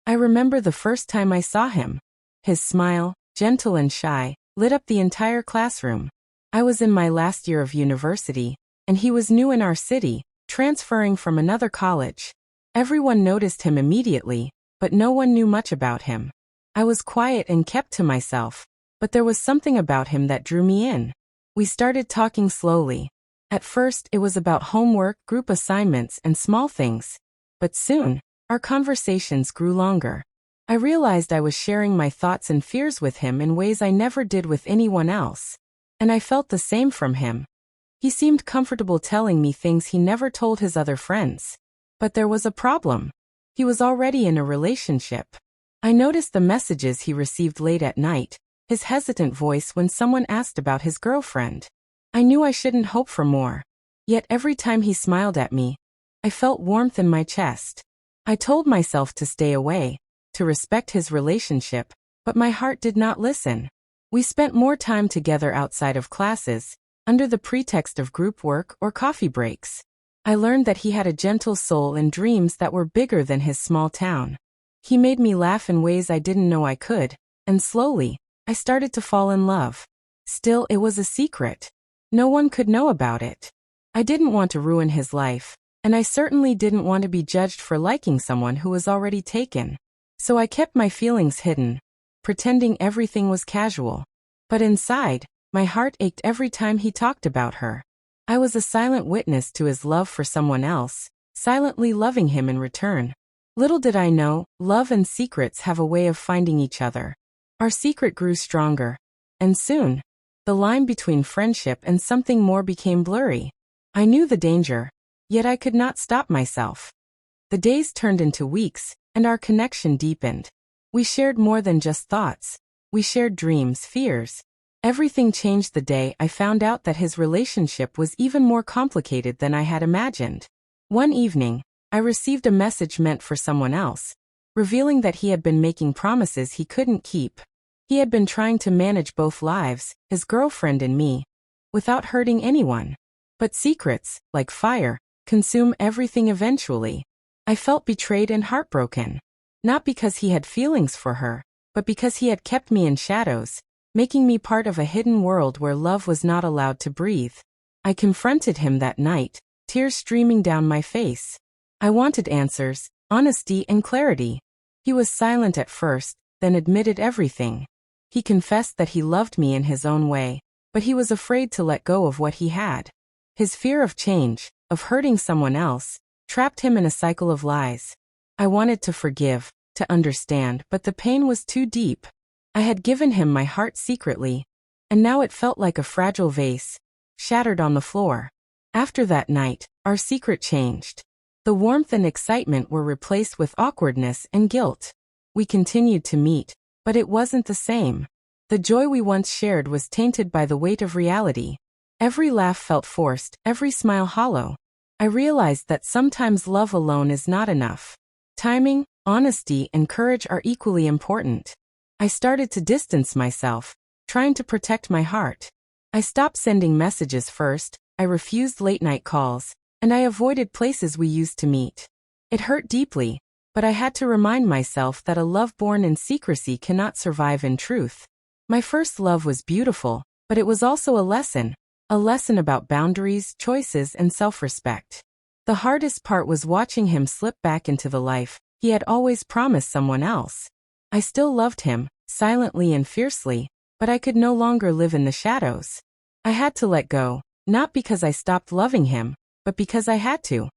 I remember the first time I saw him. His smile, gentle and shy, lit up the entire classroom. I was in my last year of university, and he was new in our city, transferring from another college. Everyone noticed him immediately, but no one knew much about him. I was quiet and kept to myself, but there was something about him that drew me in. We started talking slowly. At first, it was about homework, group assignments, and small things. But soon, our conversations grew longer. I realized I was sharing my thoughts and fears with him in ways I never did with anyone else. And I felt the same from him. He seemed comfortable telling me things he never told his other friends. But there was a problem. He was already in a relationship. I noticed the messages he received late at night, his hesitant voice when someone asked about his girlfriend. I knew I shouldn't hope for more. Yet every time he smiled at me, I felt warmth in my chest. I told myself to stay away, to respect his relationship, but my heart did not listen. We spent more time together outside of classes, under the pretext of group work or coffee breaks. I learned that he had a gentle soul and dreams that were bigger than his small town. He made me laugh in ways I didn't know I could, and slowly, I started to fall in love. Still, it was a secret. No one could know about it. I didn't want to ruin his life, and I certainly didn't want to be judged for liking someone who was already taken. So I kept my feelings hidden, pretending everything was casual. But inside, my heart ached every time he talked about her. I was a silent witness to his love for someone else, silently loving him in return. Little did I know, love and secrets have a way of finding each other. Our secret grew stronger, and soon, the line between friendship and something more became blurry. I knew the danger, yet I could not stop myself. The days turned into weeks, and our connection deepened. We shared more than just thoughts. We shared dreams, fears. Everything changed the day I found out that his relationship was even more complicated than I had imagined. One evening, I received a message meant for someone else, revealing that he had been making promises he couldn't keep. He had been trying to manage both lives, his girlfriend and me, without hurting anyone. But secrets, like fire, consume everything eventually. I felt betrayed and heartbroken. Not because he had feelings for her, but because he had kept me in shadows, making me part of a hidden world where love was not allowed to breathe. I confronted him that night, tears streaming down my face. I wanted answers, honesty and clarity. He was silent at first, then admitted everything. He confessed that he loved me in his own way, but he was afraid to let go of what he had. His fear of change, of hurting someone else, trapped him in a cycle of lies. I wanted to forgive, to understand, but the pain was too deep. I had given him my heart secretly, and now it felt like a fragile vase, shattered on the floor. After that night, our secret changed. The warmth and excitement were replaced with awkwardness and guilt. We continued to meet, but it wasn't the same. The joy we once shared was tainted by the weight of reality. Every laugh felt forced, every smile hollow. I realized that sometimes love alone is not enough. Timing, honesty, and courage are equally important. I started to distance myself, trying to protect my heart. I stopped sending messages first, I refused late-night calls, and I avoided places we used to meet. It hurt deeply, but I had to remind myself that a love born in secrecy cannot survive in truth. My first love was beautiful, but it was also a lesson about boundaries, choices, and self-respect. The hardest part was watching him slip back into the life he had always promised someone else. I still loved him, silently and fiercely, but I could no longer live in the shadows. I had to let go, not because I stopped loving him, but because I had to.